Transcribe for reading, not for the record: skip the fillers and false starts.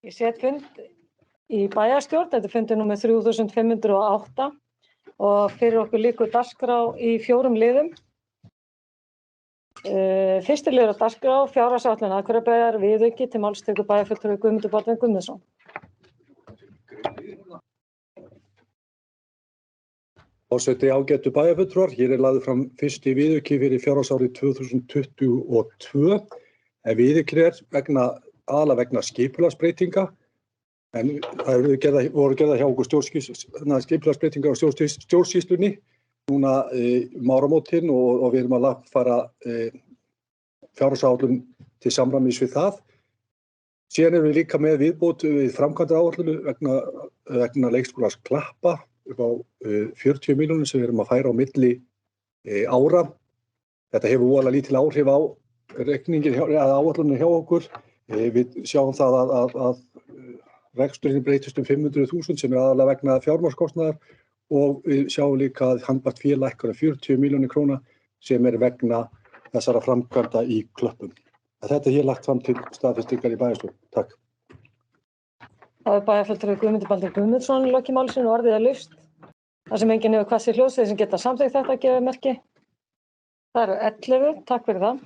Ég set fund í bæjarstjórn, þetta er fundur númer 3508 og fyrir okkur líkur dagskrá í 4 liðum. Fyrsti liður á dagskrá, fjárhagsáætlun Akureyrarbæjar, viðauki til máls tekur bæjarfulltrúi Guðmundur Baldvin Guðmundsson. Forseti, ágætu bæjarfulltrúar, hér lagður fram fyrsti viðauki fyrir fjárhagsárið 2022. Viðaukinn aðallega vegna skipulagsbreytinga, en það voru gerðar hjá okkur skipulagsbreytingar á stjórnsýslunni núna áramótin og við erum að lagfæra fjárhagsáætlun til samræmis við það. Síðan erum við líka með viðbót við framkvæmdaáætlun vegna leikskólans Klappa upp á 40 milljónir sem við erum að færa á milli ára. Þetta hefur voðalega lítil áhrif á reikningin áætlunin hjá okkur. Við sjáum það að reksturinn breytist 500.000 sem aðalega vegna fjármagnskostnaðar og við sjáum líka að handbært fé lækkar 40 milljónir króna sem vegna þessara framkvæmda í Klöppum. Þetta er hér lagt fram til staðfestingar í bæjarstjórn. Takk. Það er bæjarfulltrúi Guðmundur Baldvin Guðmundsson lokið máli sínu og orðið laust. Það sem enginn hefur hvassir hljóðs, þeir sem geta samþykkt þetta gefa merki. Það eru 11, takk fyrir það.